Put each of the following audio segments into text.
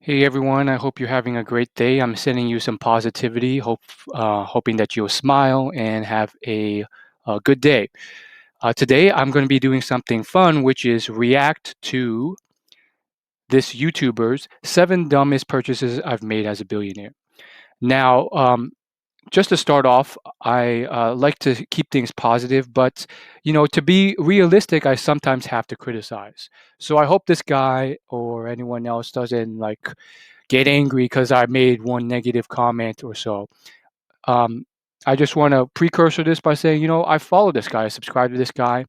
Hey everyone, I hope you're having a great day. I'm sending you some positivity, hoping that you'll smile and have a good day. Today, I'm going to be doing something fun, which is react to this YouTuber's 7 dumbest purchases I've made as a billionaire. Now, just to start off, I like to keep things positive, but to be realistic, I sometimes have to criticize. So I hope this guy or anyone else doesn't get angry because I made one negative comment or so. Um, I just want to precursor this by saying, I follow this guy, I subscribe to this guy,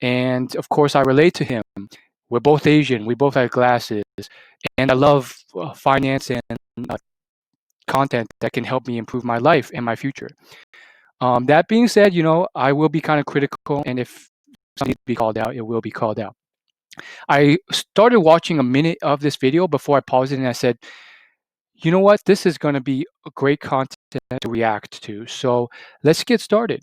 and of course, I relate to him. We're both Asian, we both have glasses, and I love finance and uh, content that can help me improve my life and my future. That being said, I will be kind of critical, and if something needs to be called out, it will be called out. I started watching a minute of this video before I paused it, and I said, you know what? This is going to be a great content to react to. So let's get started.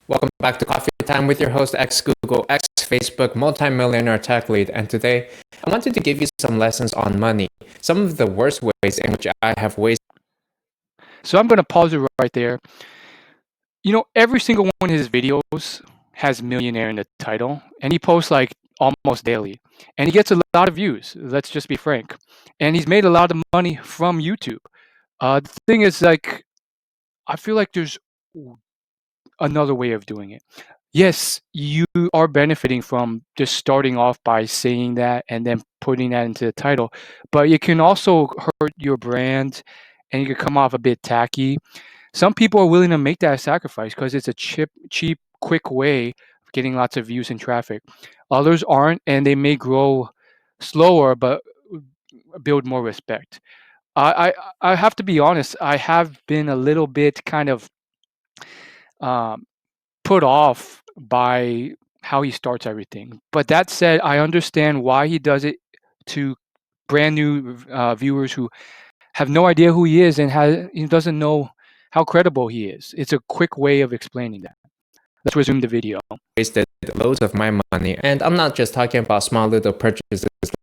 Welcome back to Coffee Time with your host, ex-Google, ex-Facebook, multi-millionaire tech lead. And today, I wanted to give you some lessons on money, some of the worst ways in which I have wasted. So I'm going to pause it right there. Every single one of his videos has millionaire in the title, and he posts like almost daily. And he gets a lot of views, let's just be frank. And he's made a lot of money from YouTube. The thing is, I feel like there's another way of doing it. Yes, you are benefiting from just starting off by saying that and then putting that into the title, but it can also hurt your brand and you can come off a bit tacky. Some people are willing to make that sacrifice because it's a cheap, quick way of getting lots of views and traffic. Others aren't, and they may grow slower but build more respect. I have to be honest. I have been a little bit kind of um, put off by how he starts everything. But that said, I understand why he does it to brand new viewers who have no idea who he is and he doesn't know how credible he is. It's a quick way of explaining that. Let's resume the video. Wasted loads of my money. And I'm not just talking about small little purchases like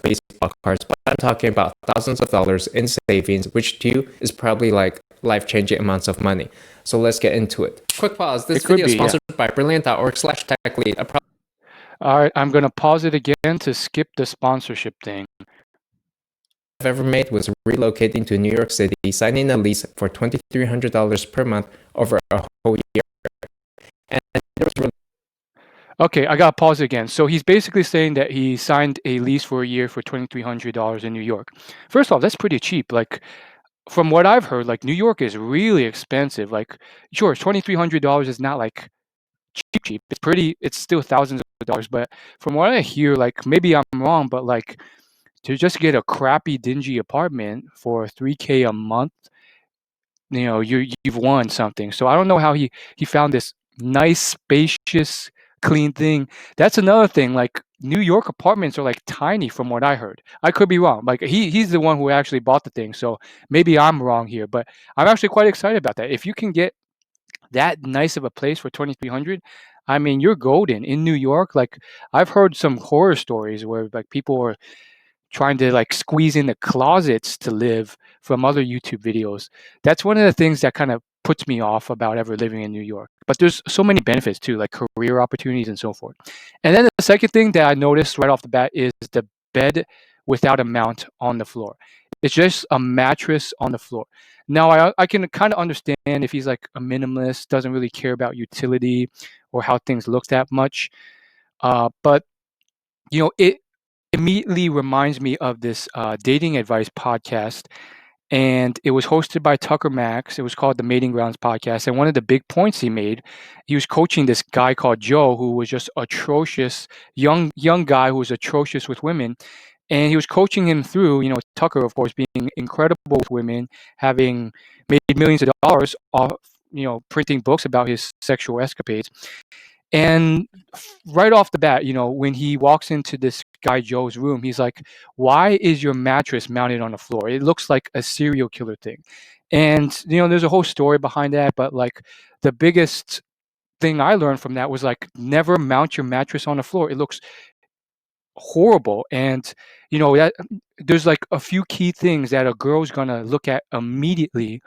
baseball cards, but I'm talking about thousands of dollars in savings, which to you is probably like life-changing amounts of money. So let's get into it. Quick pause. This video is sponsored by brilliant.org/techlead. All right, I'm going to pause it again to skip the sponsorship thing. I've ever made was relocating to New York City, signing a lease for $2,300 per month over a whole year. And there was Okay, I got to pause again. So he's basically saying that he signed a lease for a year for $2,300 in New York. First off, that's pretty cheap. Like, from what I've heard, like New York is really expensive. Like, sure, $2,300 is not like cheap. It's still thousands of dollars. But from what I hear, like maybe I'm wrong, but like to just get a crappy, dingy apartment for $3K a month, you've won something. So I don't know how he found this nice, spacious, clean thing. That's another thing. Like New York apartments are like tiny, from what I heard. I could be wrong. Like he's the one who actually bought the thing, so maybe I'm wrong here. But I'm actually quite excited about that. If you can get that nice of a place for 2,300, I mean, you're golden in New York. Like I've heard some horror stories where like people are trying to like squeeze in the closets to live from other YouTube videos. That's one of the things that kind of puts me off about ever living in New York. But there's so many benefits too, like career opportunities and so forth. And then the second thing that I noticed right off the bat is the bed without a mount on the floor. It's just a mattress on the floor. Now I can kind of understand if he's like a minimalist, doesn't really care about utility or how things look that much. But it immediately reminds me of this dating advice podcast, and it was hosted by Tucker Max. It was called the Mating Grounds podcast, and one of the big points he made, he was coaching this guy called Joe, who was just atrocious, young guy who was atrocious with women, and he was coaching him through, Tucker, of course, being incredible with women, having made millions of dollars off, printing books about his sexual escapades. And right off the bat, when he walks into this guy Joe's room, he's like, "Why is your mattress mounted on the floor? It looks like a serial killer thing." And there's a whole story behind that, but like the biggest thing I learned from that was like never mount your mattress on the floor. It looks horrible. And that there's like a few key things that a girl's gonna look at immediately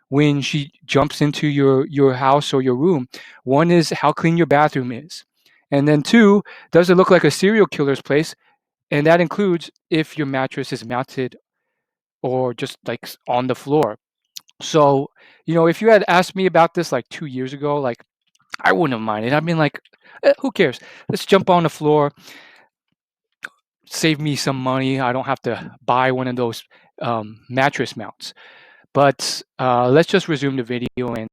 when she jumps into your house or your room. One is how clean your bathroom is, and then two, does it look like a serial killer's place? And that includes if your mattress is mounted or just like on the floor. So, if you had asked me about this like 2 years ago, like I wouldn't have minded. I've been like, who cares? Let's jump on the floor, save me some money. I don't have to buy one of those mattress mounts. But let's just resume the video and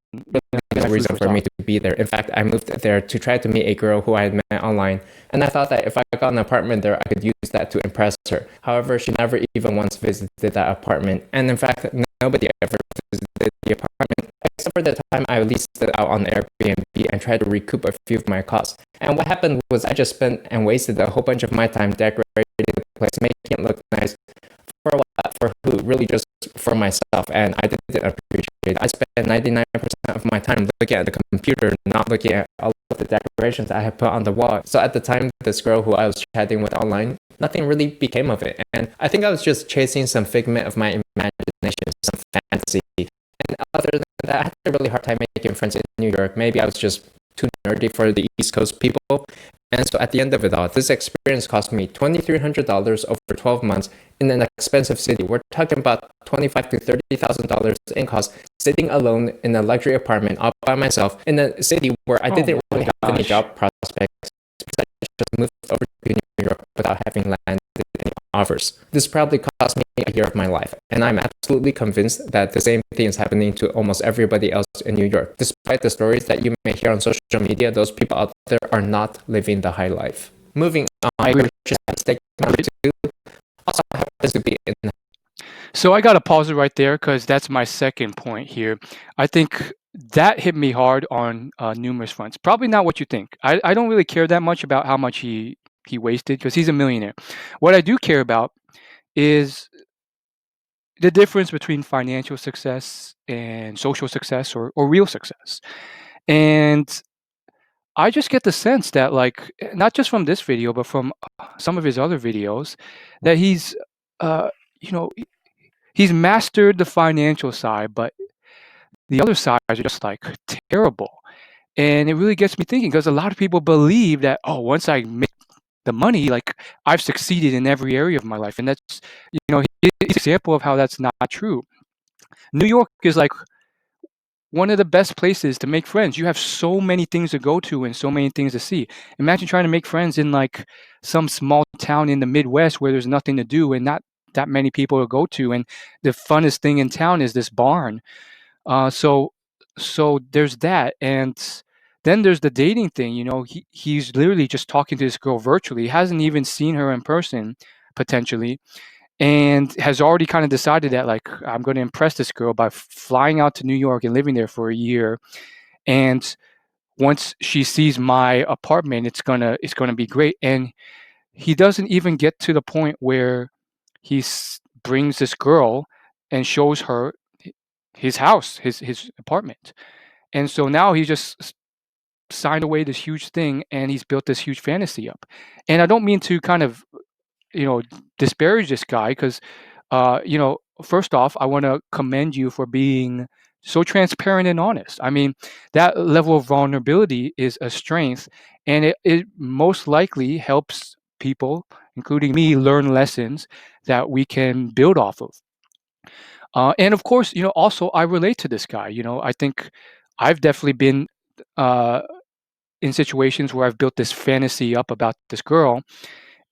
No reason for me to be there. In fact, I moved there to try to meet a girl who I had met online, and I thought that if I got an apartment there, I could use that to impress her. However, she never even once visited that apartment, and in fact, nobody ever visited the apartment, except for the time I leased it out on Airbnb and tried to recoup a few of my costs. And what happened was I just spent and wasted a whole bunch of my time decorating the place, making it look nice, for what? For who? Really just for myself, and I didn't appreciate it. I spent 99% of my time looking at the computer, not looking at all of the decorations I had put on the wall. So at the time, this girl who I was chatting with online, nothing really became of it. And I think I was just chasing some figment of my imagination, some fantasy. And other than that, I had a really hard time making friends in New York. Maybe I was just too nerdy for the East Coast people. And so at the end of it all, this experience cost me $2,300 over 12 months in an expensive city. We're talking about $25,000 to $30,000 in cost, sitting alone in a luxury apartment all by myself in a city where I didn't really have any job prospects. I just moved over to New York without having landed any offers. This probably cost me a year of my life, and I'm absolutely convinced that the same thing is happening to almost everybody else in New York. Despite the stories that you may hear on social media, those people out there are not living the high life. Moving on, I purchased mistake number 2, also happens to be in. So I got to pause it right there because that's my second point here. I think that hit me hard on numerous fronts. Probably not what you think. I don't really care that much about how much he wasted because he's a millionaire. What I do care about is the difference between financial success and social success or real success. And I just get the sense that, like, not just from this video, but from some of his other videos, that he's, uh, you know, he's mastered the financial side, but the other sides are just like terrible. And it really gets me thinking because a lot of people believe that, oh, once I make the money, like I've succeeded in every area of my life. And that's, he's an example of how that's not true. New York is like one of the best places to make friends. You have so many things to go to and so many things to see. Imagine trying to make friends in like some small town in the Midwest where there's nothing to do and not that many people to go to. And the funnest thing in town is this barn. So there's that. And then there's the dating thing. He's literally just talking to this girl virtually. He hasn't even seen her in person potentially, and has already kind of decided that, like, I'm going to impress this girl by flying out to New York and living there for a year. And once she sees my apartment, it's gonna be great. And he doesn't even get to the point where he brings this girl and shows her his house, his apartment. And so now he just signed away this huge thing, and he's built this huge fantasy up. And I don't mean to kind of disparage this guy because, first off, I want to commend you for being so transparent and honest. I mean, that level of vulnerability is a strength, and it most likely helps people, including me, learn lessons that we can build off of. And of course, also I relate to this guy. I think I've definitely been uh, in situations where I've built this fantasy up about this girl,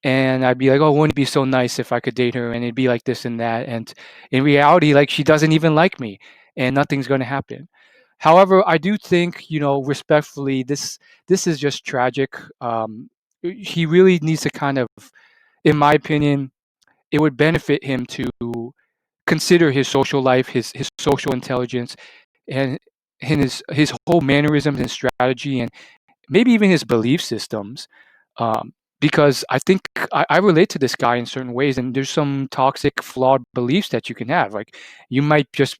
and I'd be like, "Oh, wouldn't it be so nice if I could date her?" And it'd be like this and that. And in reality, like, she doesn't even like me, and nothing's going to happen. However, I do think, respectfully, this is just tragic. He really needs to kind of, in my opinion, it would benefit him to consider his social life, his social intelligence, and his whole mannerisms and strategy, and maybe even his belief systems, because I think I relate to this guy in certain ways, and there's some toxic, flawed beliefs that you can have. Like, you might just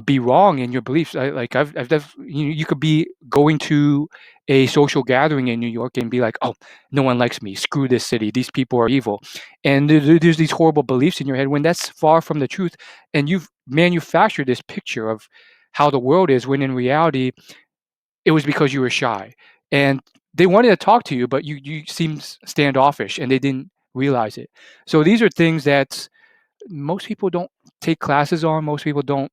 be wrong in your beliefs. You could be going to a social gathering in New York and be like, "Oh, no one likes me. Screw this city. These people are evil," and there's these horrible beliefs in your head when that's far from the truth, and you've manufactured this picture of how the world is when in reality it was because you were shy and they wanted to talk to you, but you seemed standoffish and they didn't realize it. So these are things that most people don't take classes on. Most people don't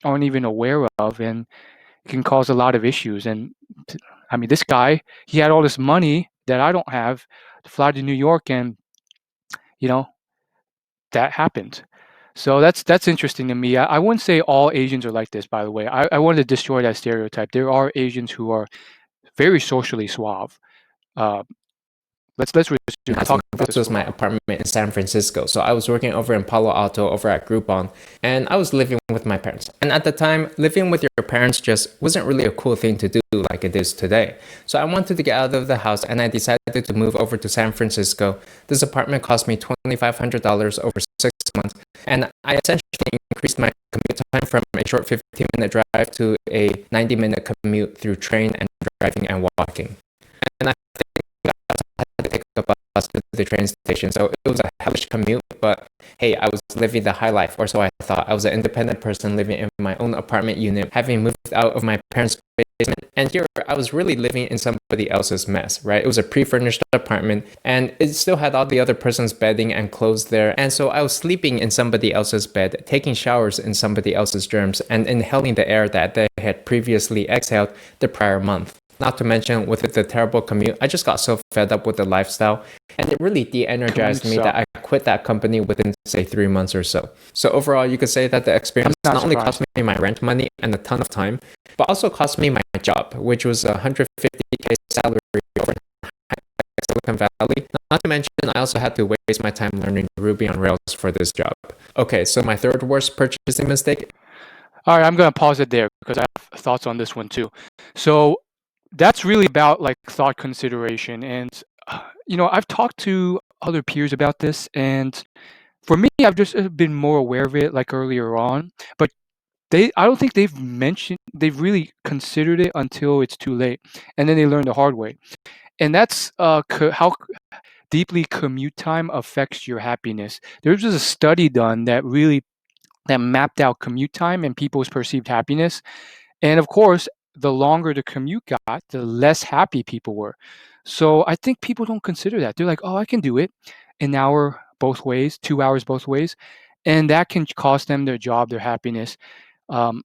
aren't even aware of, and can cause a lot of issues. And I mean, this guy, he had all this money that I don't have to fly to New York, and you know that happened. So that's interesting to me. I wouldn't say all Asians are like this, by the way. I wanted to destroy that stereotype. There are Asians who are very socially suave. Uh, let's resume. Talk about This this was for a my while. apartment in San Francisco. So I was working over in Palo Alto over at Groupon, and I was living with my parents. And at the time, living with your parents just wasn't really a cool thing to do like it is today. So I wanted to get out of the house and I decided to move over to San Francisco. This apartment cost me $2,500 over 6 months, and I essentially increased my commute time from a short 15-minute drive to a 90-minute commute through train and driving and walking. And I had to pick up a bus to the train station. So it was a hellish commute, but hey, I was living the high life, or so I thought. I was an independent person living in my own apartment unit, having moved out of my parents' basement. And here I was really living in somebody else's mess, right? It was a pre-furnished apartment and it still had all the other person's bedding and clothes there. And so I was sleeping in somebody else's bed, taking showers in somebody else's germs, and inhaling the air that they had previously exhaled the prior month. Not to mention, with the terrible commute, I just got so fed up with the lifestyle, and it really de-energized me that I quit that company within, say, 3 months or so. So overall, you could say that the experience not only cost me my rent money and a ton of time, but also cost me my job, which was a 150K salary over in Silicon Valley. Not to mention, I also had to waste my time learning Ruby on Rails for this job. Okay, so my third worst purchasing mistake. All right, I'm going to pause it there because I have thoughts on this one too. So that's really about like thought consideration, and I've talked to other peers about this, and for me, I've just been more aware of it like earlier on, but I don't think they've really considered it until it's too late, and then they learn the hard way. And that's how deeply commute time affects your happiness. There was just a study done that mapped out commute time and people's perceived happiness. And of course, the longer the commute got, the less happy people were. So I think people don't consider that. They're like, "Oh, I can do it an hour both ways, 2 hours both ways," and that can cost them their job, their happiness. Um,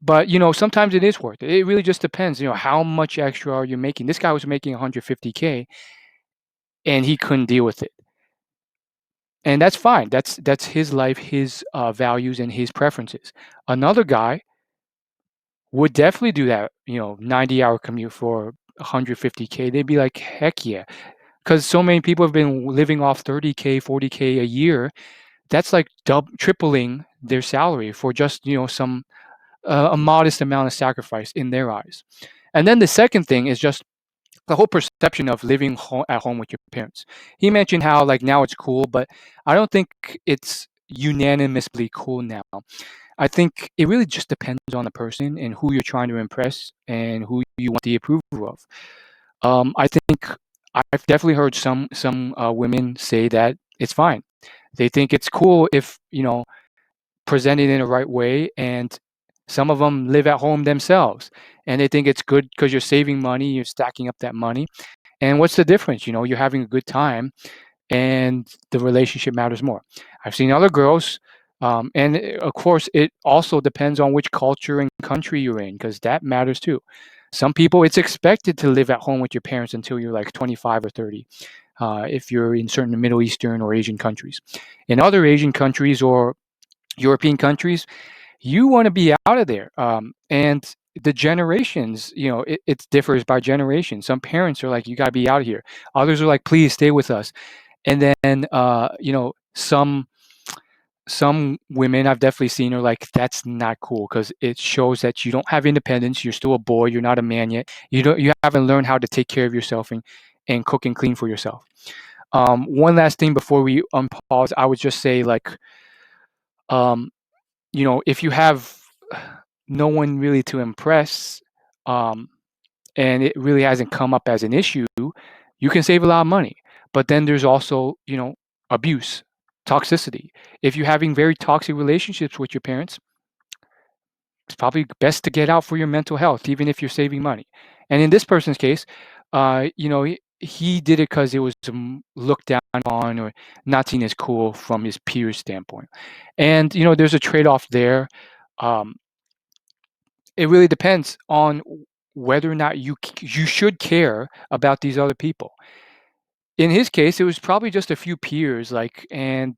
but sometimes it is worth it. It really just depends. How much extra are you making? This guy was making 150K, and he couldn't deal with it, and that's fine. That's his life, his values, and his preferences. Another guy would definitely do that, 90-hour commute for 150K. They'd be like, heck yeah. Because so many people have been living off 30K, 40K a year. That's like tripling their salary for just, some a modest amount of sacrifice in their eyes. And then the second thing is just the whole perception of living at home with your parents. He mentioned how like now it's cool, but I don't think it's unanimously cool now. I think it really just depends on the person and who you're trying to impress and who you want the approval of. I think I've definitely heard some women say that it's fine. They think it's cool if presented in the right way, and some of them live at home themselves, and they think it's good because you're saving money, you're stacking up that money. And what's the difference? You're having a good time, and the relationship matters more. I've seen other girls, and of course, it also depends on which culture and country you're in, because that matters too. Some people, it's expected to live at home with your parents until you're like 25 or 30, if you're in certain Middle Eastern or Asian countries. In other Asian countries or European countries, you want to be out of there. And the generations, it differs by generation. Some parents are like, you got to be out of here. Others are like, please stay with us. And then some women I've definitely seen are like, that's not cool because it shows that you don't have independence. You're still a boy. You're not a man yet. You haven't learned how to take care of yourself and cook and clean for yourself. One last thing before we unpause, I would just say like, um, if you have no one really to impress, um, and it really hasn't come up as an issue, you can save a lot of money. But then there's also, abuse, toxicity. If you're having very toxic relationships with your parents, it's probably best to get out for your mental health, even if you're saving money. And in this person's case, he did it because it was looked down on or not seen as cool from his peers' standpoint. And there's a trade-off there. Um, it really depends on whether or not you should care about these other people. In his case, it was probably just a few peers, like, and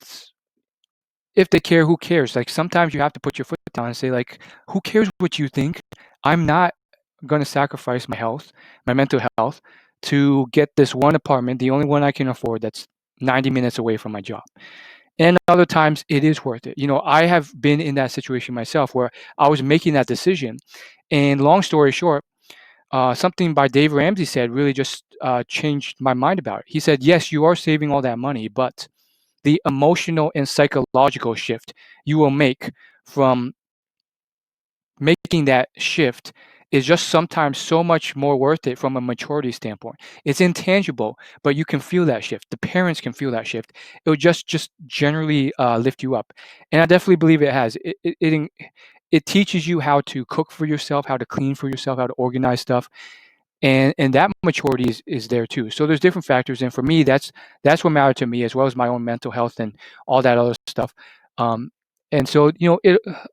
if they care, who cares? Like, sometimes you have to put your foot down and say, like, who cares what you think? I'm not going to sacrifice my health, my mental health, to get this one apartment, the only one I can afford, that's 90 minutes away from my job. And other times it is worth it. I have been in that situation myself where I was making that decision. And long story short, something by Dave Ramsey said really just changed my mind about it. He said, yes, you are saving all that money, but the emotional and psychological shift you will make from making that shift is just sometimes so much more worth it from a maturity standpoint. It's intangible, but you can feel that shift. The parents can feel that shift. It will just generally lift you up, and I definitely believe it has. It teaches you how to cook for yourself, how to clean for yourself, how to organize stuff, and that maturity is there too. So there's different factors, and for me, that's what mattered to me, as well as my own mental health and all that other stuff. Um, and so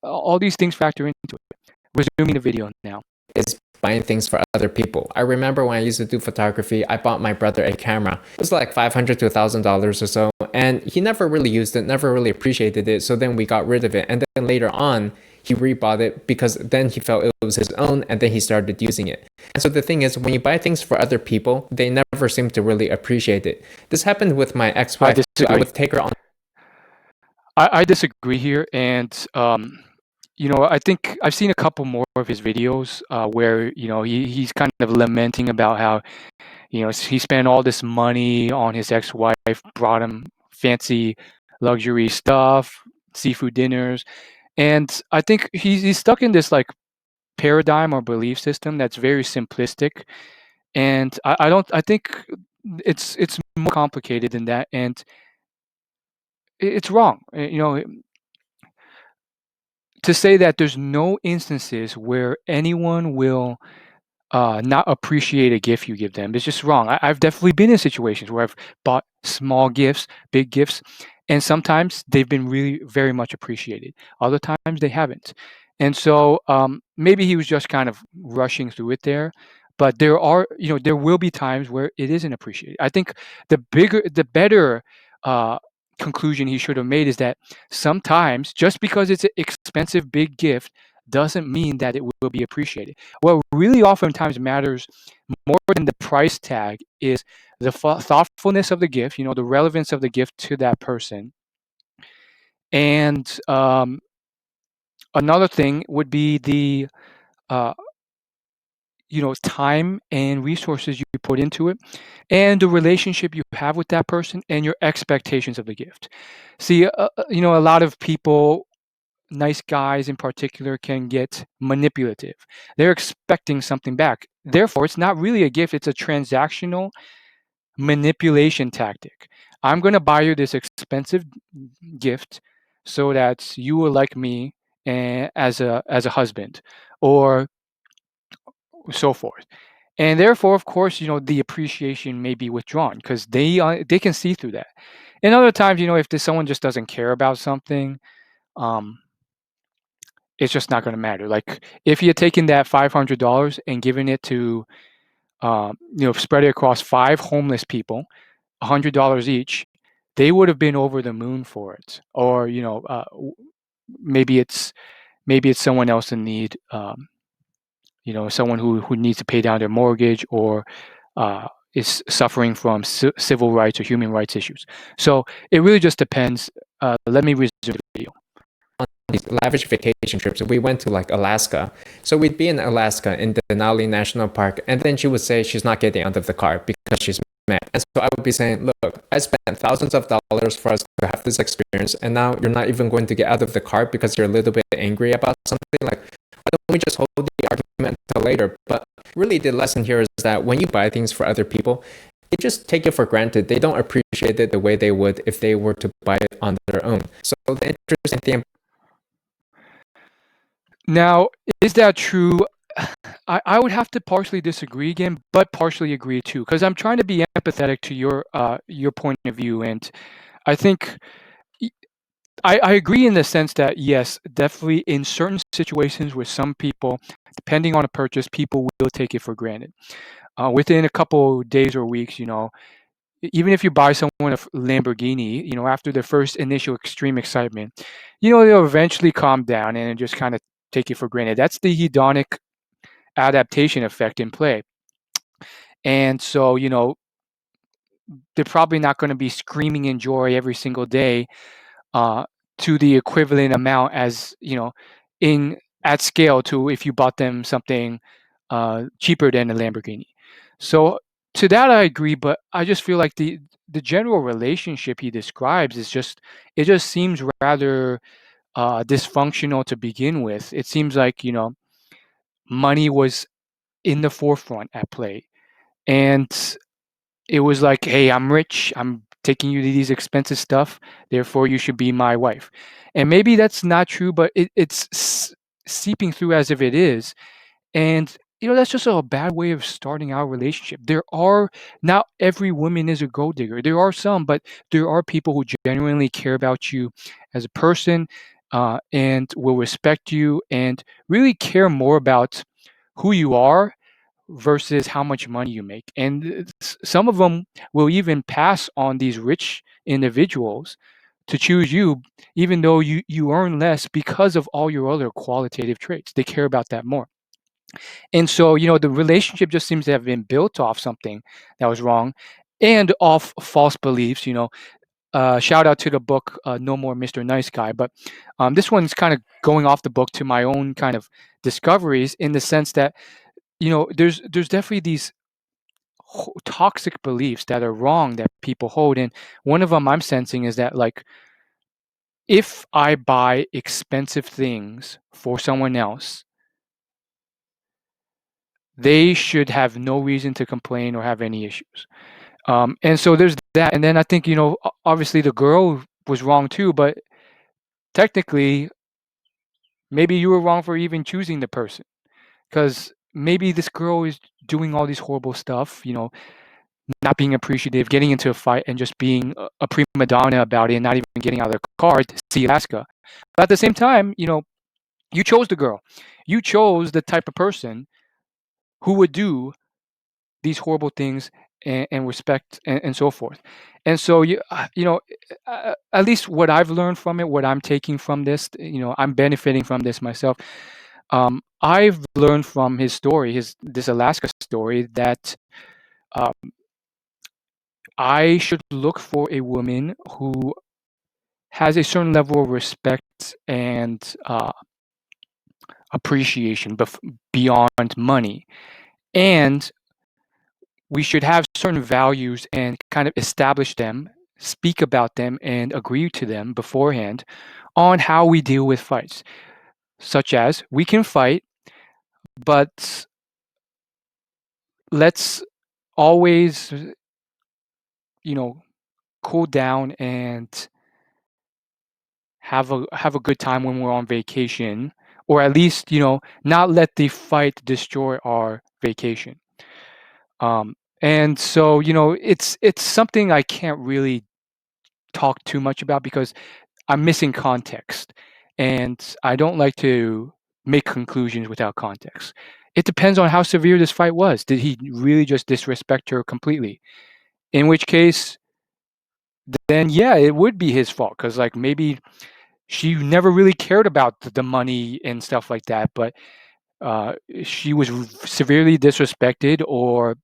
all these things factor into it. Resuming the video now. Is buying things for other people. I remember when I used to do photography, I bought my brother a camera. It was like $500 to $1,000 or so, and he never really used it, never really appreciated it. So then we got rid of it, and then later on, he rebought it because then he felt it was his own, and then he started using it. And so the thing is, when you buy things for other people, they never seem to really appreciate it. This happened with my ex-wife. I would take her on. I disagree here, and I think I've seen a couple more of his videos where he's kind of lamenting about how he spent all this money on his ex-wife, brought him fancy luxury stuff, seafood dinners, and I think he's stuck in this like paradigm or belief system that's very simplistic, and I think it's more complicated than that, and it's wrong. To say that there's no instances where anyone will not appreciate a gift you give them is just wrong. I've definitely been in situations where I've bought small gifts, big gifts, and sometimes they've been really very much appreciated. Other times they haven't. And so maybe he was just kind of rushing through it there. But there will be times where it isn't appreciated. I think the better conclusion he should have made is that sometimes just because it's an expensive big gift doesn't mean that it will be appreciated. What really oftentimes matters more than the price tag is the thoughtfulness of the gift, the relevance of the gift to that person. And another thing would be the uh, time and resources you put into it, and the relationship you have with that person, and your expectations of the gift. See, a lot of people, nice guys in particular, can get manipulative. They're expecting something back. Therefore, it's not really a gift, it's a transactional manipulation tactic. I'm going to buy you this expensive gift so that you will like me as a husband, or so forth. And therefore, of course, the appreciation may be withdrawn because they can see through that. And other times, if someone just doesn't care about something, um, it's just not going to matter. Like, if you had taken that $500 and given it to, spread it across 5 homeless people, $100 each, they would have been over the moon for it. Or maybe it's someone else in need. Someone who needs to pay down their mortgage, or is suffering from civil rights or human rights issues. So it really just depends. Let me resume the video. These lavish vacation trips, we went to like Alaska. So we'd be in Alaska in the Denali National Park, and then she would say she's not getting out of the car because she's met. And so I would be saying, look, I spent thousands of dollars for us to have this experience, and now you're not even going to get out of the car because you're a little bit angry about something. Like, why don't we just hold the argument until later? But really, the lesson here is that when you buy things for other people, they just take it for granted. They don't appreciate it the way they would if they were to buy it on their own. So the interesting thing. Now, is that true? I would have to partially disagree again, but partially agree too, because I'm trying to be empathetic to your point of view, and I think I agree in the sense that yes, definitely in certain situations with some people, depending on a purchase, people will take it for granted. Within a couple days or weeks, even if you buy someone a Lamborghini, after the first initial extreme excitement, they'll eventually calm down and just kind of take it for granted. That's the hedonic adaptation effect in play. And so, they're probably not going to be screaming in joy every single day uh, to the equivalent amount as, in at scale to if you bought them something cheaper than a Lamborghini. So to that I agree, but I just feel like the general relationship he describes it just seems rather dysfunctional to begin with. It seems like, money was in the forefront at play. And it was like, hey, I'm rich. I'm taking you to these expensive stuff. Therefore, you should be my wife. And maybe that's not true, but it's seeping through as if it is. And, that's just a bad way of starting our relationship. Not every woman is a gold digger. There are some, but there are people who genuinely care about you as a person and will respect you and really care more about who you are versus how much money you make. And some of them will even pass on these rich individuals to choose you, even though you earn less because of all your other qualitative traits. They care about that more. And so, the relationship just seems to have been built off something that was wrong and off false beliefs. Shout out to the book No More Mr. Nice Guy. But this one's kind of going off the book to my own kind of discoveries in the sense that there's definitely these toxic beliefs that are wrong that people hold, and one of them I'm sensing is that, like, if I buy expensive things for someone else, they should have no reason to complain or have any issues. And so there's that, and then I think obviously the girl was wrong too, but technically maybe you were wrong for even choosing the person, because maybe this girl is doing all these horrible stuff, not being appreciative, getting into a fight, and just being a prima donna about it, and not even getting out of the car to see Alaska. But at the same time, you chose the girl. You chose the type of person who would do these horrible things and respect and so forth. And so at least what I've learned from it, what I'm taking from this, I'm benefiting from this myself. I've learned from his story, this Alaska story, that um, I should look for a woman who has a certain level of respect and appreciation beyond money. And we should have certain values and kind of establish them, speak about them, and agree to them beforehand on how we deal with fights. Such as, we can fight, but let's always, cool down and have a good time when we're on vacation, or at least not let the fight destroy our vacation. And so it's something I can't really talk too much about because I'm missing context, and I don't like to make conclusions without context. It depends on how severe this fight was. Did he really just disrespect her completely? In which case, then yeah, it would be his fault, because like maybe she never really cared about the money and stuff like that, but she was severely disrespected, or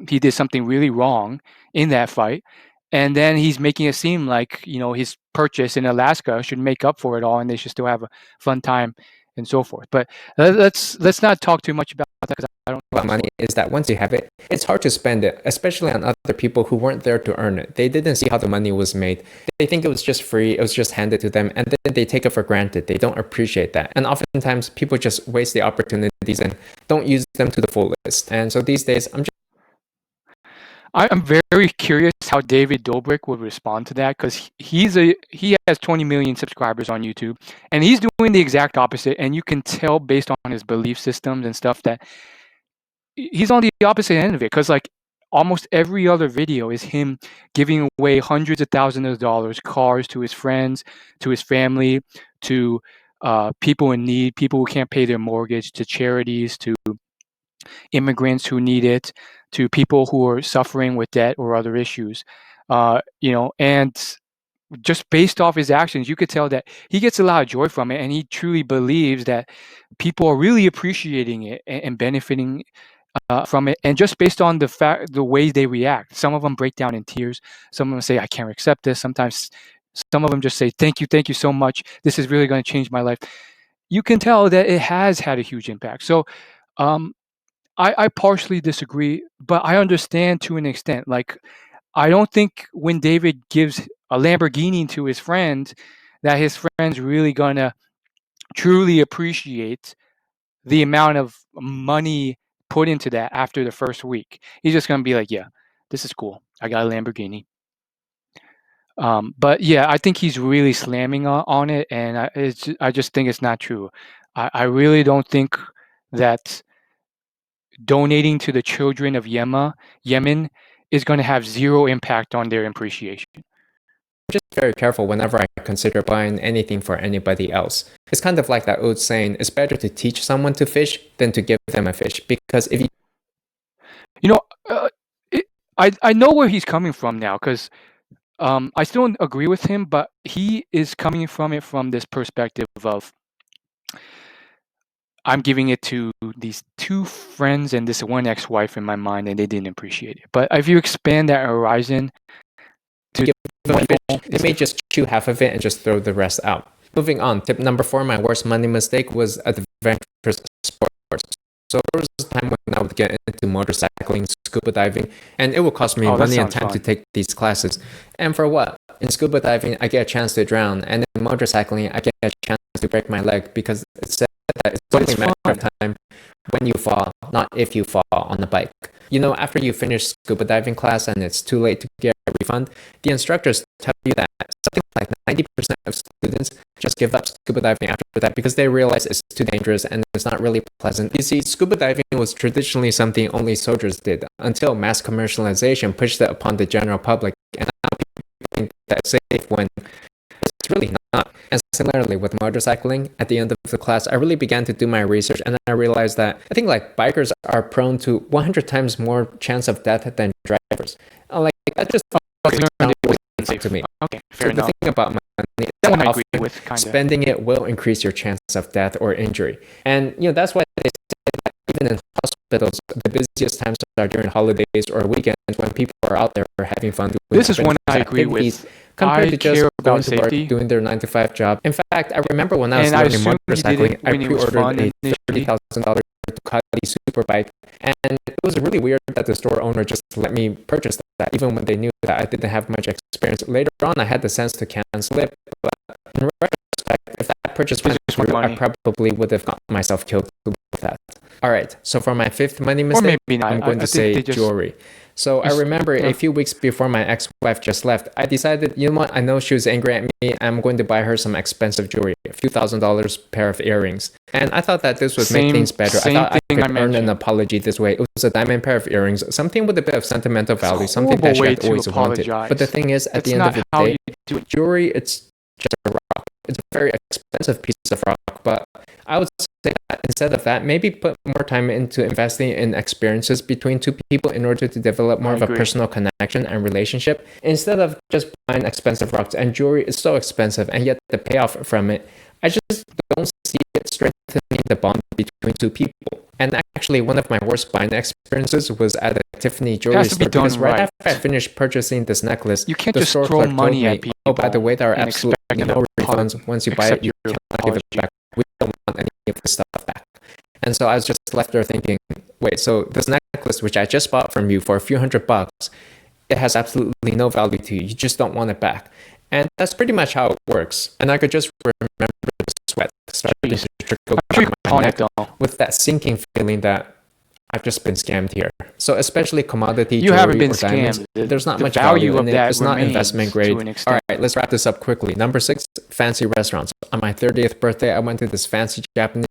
he did something really wrong in that fight, and then he's making it seem like his purchase in Alaska should make up for it all, and they should still have a fun time and so forth. But let's not talk too much about that because I don't know about money is that once you have it, it's hard to spend it, especially on other people who weren't there to earn it. They didn't see how the money was made. They think it was just free, it was just handed to them, and then they take it for granted. They don't appreciate that. And oftentimes people just waste the opportunities and don't use them to the fullest. And so these days, I'm very curious how David Dobrik would respond to that because he has 20 million subscribers on YouTube, and he's doing the exact opposite. And you can tell based on his belief systems and stuff that he's on the opposite end of it. Because like almost every other video is him giving away hundreds of thousands of dollars, cars to his friends, to his family, to people in need, people who can't pay their mortgage, to charities, to immigrants who need it, to people who are suffering with debt or other issues. And just based off his actions, you could tell that he gets a lot of joy from it, and he truly believes that people are really appreciating it and benefiting from it. And just based on the ways they react, some of them break down in tears. Some of them say, "I can't accept this." Sometimes, some of them just say, thank you so much. This is really going to change my life." You can tell that it has had a huge impact. So, I partially disagree, but I understand to an extent. Like, I don't think when David gives a Lamborghini to his friend, that his friend's really gonna truly appreciate the amount of money put into that after the first week. He's just gonna be like, "Yeah, this is cool. I got a Lamborghini." But yeah, I think he's really slamming on it, and I just think it's not true. I really don't think that donating to the children of Yemen is going to have zero impact on their appreciation. just very careful whenever I consider buying anything for anybody else. It's kind of like that old saying, it's better to teach someone to fish than to give them a fish. Because if you... I know where he's coming from now, because I still don't agree with him, but he is coming from it from this perspective of, I'm giving it to these two friends and this one ex-wife in my mind, and they didn't appreciate it. But if you expand that horizon to give them a fish, they may just chew half of it and just throw the rest out. Moving on, tip number 4, my worst money mistake was adventurous sports. So there was a time when I would get into motorcycling, scuba diving, and it would cost me money and time to take these classes. And for what? In scuba diving, I get a chance to drown, and in motorcycling, I get a chance to break my leg, because it said that it's only a matter of time when you fall, not if you fall on the bike. You know, after you finish scuba diving class and it's too late to get a refund, the instructors tell you that something like 90% of students just give up scuba diving after that because they realize it's too dangerous and it's not really pleasant. You see, scuba diving was traditionally something only soldiers did until mass commercialization pushed it upon the general public, and now people think that's safe when it's really not. And similarly with motorcycling, at the end of the class, I really began to do my research, and I realized that I think like bikers are prone to 100 times more chance of death than drivers. Like, that just safe to me. Okay, fair enough. The thing about money, that one I agree with, spending it will increase your chance of death or injury. And that's why they say that even in hospitals, the busiest times are during holidays or weekends when people are out there having fun. This is one I agree with. Compared to just going to work, doing their 9-to-5 job. In fact, I remember when I was learning motorcycling, I pre-ordered a $30,000 Ducati Superbike, and it was really weird that the store owner just let me purchase that, even when they knew that I didn't have much experience. Later on, I had the sense to cancel it, but in retrospect, if that purchase went through, I probably would have gotten myself killed with that. All right, so for my 5th money mistake, I'm going to say jewelry. So I remember a few weeks before my ex-wife just left, I decided, you know what, I know she was angry at me, I'm going to buy her some expensive jewelry, a few $1,000s pair of earrings. And I thought that this would make things better. I thought I could earn an apology this way. It was a diamond pair of earrings, something with a bit of sentimental value, something that she had always wanted. But the thing is, at the end of the day, jewelry, it's just a rock. It's a very expensive piece of rock, but I would say that instead of that, maybe put more time into investing in experiences between two people in order to develop more of a personal connection and relationship, instead of just buying expensive rocks. And jewelry is so expensive, and yet the payoff from it, I just don't see it strengthening the bond between two people. And actually, one of my worst buying experiences was at a Tiffany jewelry store, because right after I finished purchasing this necklace, you can't just throw money at people. Oh, by the way, there are absolutely no refunds. Once you buy it, you cannot give it back. We don't want any of this stuff back. And so I was just left there thinking, wait, so this necklace, which I just bought from you for a few $100, it has absolutely no value to you. You just don't want it back. And that's pretty much how it works. And I could just remember the sweat starting to trickle down my neck with that sinking feeling that I've just been scammed here. So especially commodity jewelry or diamonds, there's not much value in it. It's not investment grade. All right, let's wrap this up quickly. Number 6, fancy restaurants. On my 30th birthday, I went to this fancy Japanese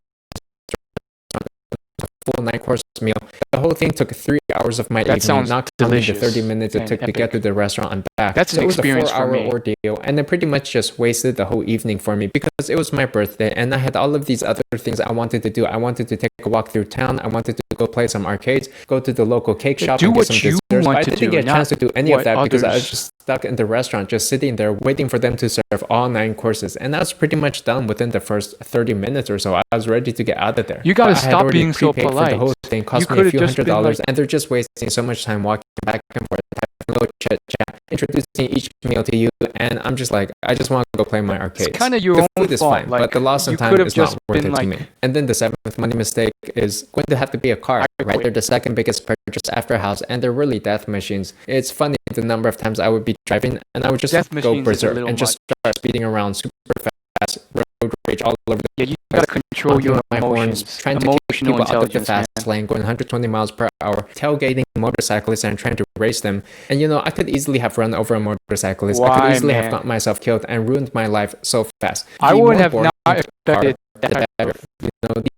full 9-course meal. The whole thing took 3 hours of my evening, not counting the 30 minutes it took to get to the restaurant and back. That's an experience for me. It was a 4-hour ordeal, and it pretty much just wasted the whole evening for me because it was my birthday, and I had all of these other things I wanted to do. I wanted to take a walk through town. I wanted to go play some arcades, go to the local cake shop and get some desserts. But I didn't get a chance to do any of that because I was just stuck in the restaurant, just sitting there waiting for them to serve all 9 courses. And I was pretty much done within the first 30 minutes or so. I was ready to get out of there. You gotta stop being so polite. The whole thing cost me a few $100s, and they're just wasting so much time walking back and forth, having a little chit chat, introducing each meal to you, and I'm just like, I just want to go play my arcades. It's kind of your own fault. Fine, but the loss of time is not worth it to me. And then the 7th money mistake is going to have to be a car, right? They're the second biggest purchase after a house, and they're really death machines. It's funny the number of times I would be driving and I would just go berserk and just start speeding around super fast, road rage all over the you gotta control your emotions, trying to keep people out of the fast lane, going 120 miles per hour, tailgating motorcyclists and trying to race them. And I could easily have run over a motorcyclist. I could easily have gotten myself killed and ruined my life so fast. I would have not expected that.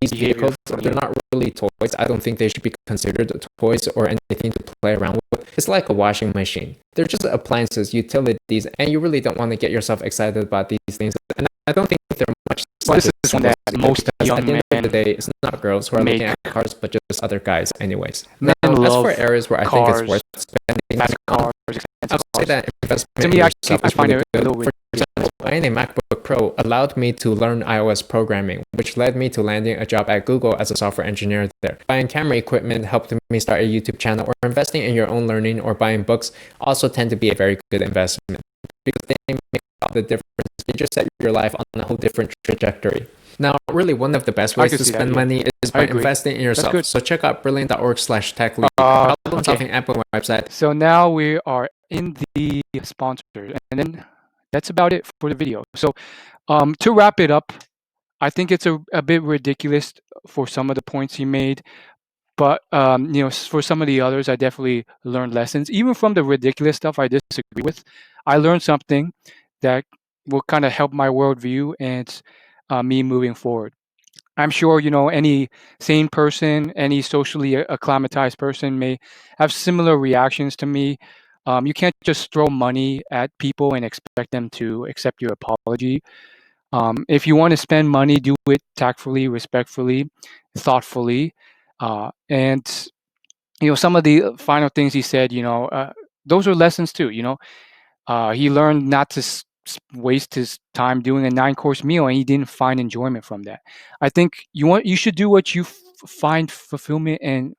These vehicles, they're not really toys. I don't think they should be considered toys or anything to play around with. It's like a washing machine. They're just appliances, utilities, and you really don't want to get yourself excited about these things. And I don't think they're much. This is one that most young men at the end of the day, it's not girls who are looking at cars, but just other guys anyways. Men as for areas where I think it's worth spending cars, I'll say that investment to me, actually, I find it good. a little For example, buying a MacBook Pro allowed me to learn iOS programming, which led me to landing a job at Google as a software engineer there. Buying camera equipment helped me start a YouTube channel, or investing in your own learning or buying books also tend to be a very good investment because they make all the difference. They just set your life on a whole different trajectory. Now, really, one of the best ways to spend money is by investing in yourself. So check out brilliant.org/techlead, problem-solving Apple website. So now we are in the sponsor, and then that's about it for the video. So to wrap it up, I think it's a bit ridiculous for some of the points he made, but for some of the others, I definitely learned lessons. Even from the ridiculous stuff I disagree with, I learned something that will kind of help my worldview and me moving forward. I'm sure any sane person, any socially acclimatized person may have similar reactions to me. You can't just throw money at people and expect them to accept your apology. If you want to spend money, do it tactfully, respectfully, thoughtfully. And some of the final things he said, those are lessons too. He learned not to waste his time doing a 9-course meal, and he didn't find enjoyment from that. I think you should do what you find fulfillment and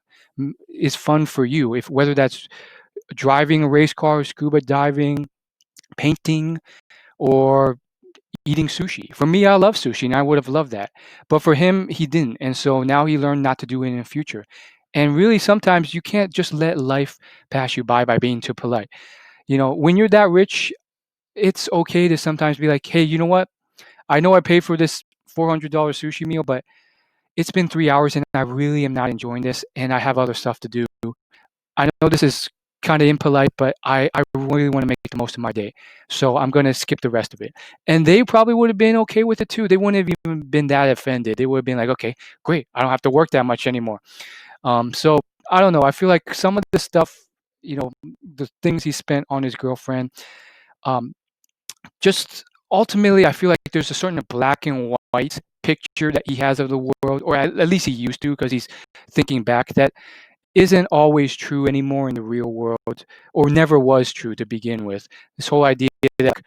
is fun for you. Whether that's driving a race car, scuba diving, painting, or eating sushi. For me, I love sushi, and I would have loved that. But for him, he didn't, and so now he learned not to do it in the future. And really, sometimes you can't just let life pass you by being too polite. When you're that rich, it's okay to sometimes be like, hey, you know what? I know I paid for this $400 sushi meal, but it's been 3 hours and I really am not enjoying this, and I have other stuff to do. I know this is kind of impolite, but I really want to make the most of my day. So I'm going to skip the rest of it. And they probably would have been okay with it too. They wouldn't have even been that offended. They would have been like, okay, great. I don't have to work that much anymore. So I don't know. I feel like some of the stuff, the things he spent on his girlfriend, just ultimately, I feel like there's a certain black and white picture that he has of the world, or at least he used to, because he's thinking back, that isn't always true anymore in the real world, or never was true to begin with. This whole idea that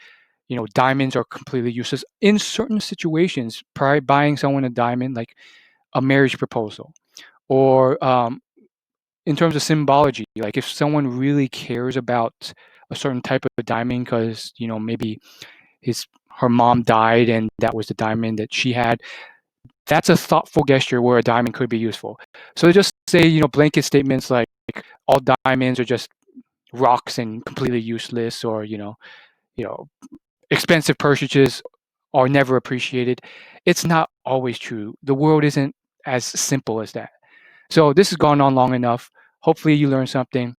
diamonds are completely useless in certain situations. Buying someone a diamond, like a marriage proposal, or in terms of symbology, like if someone really cares about a certain type of diamond because maybe her mom died and that was the diamond that she had, That's a thoughtful gesture where a diamond could be useful. So just say, blanket statements like all diamonds are just rocks and completely useless, or you know, expensive purchases are never appreciated. It's not always true. The world isn't as simple as that. So this has gone on long enough. Hopefully you learned something.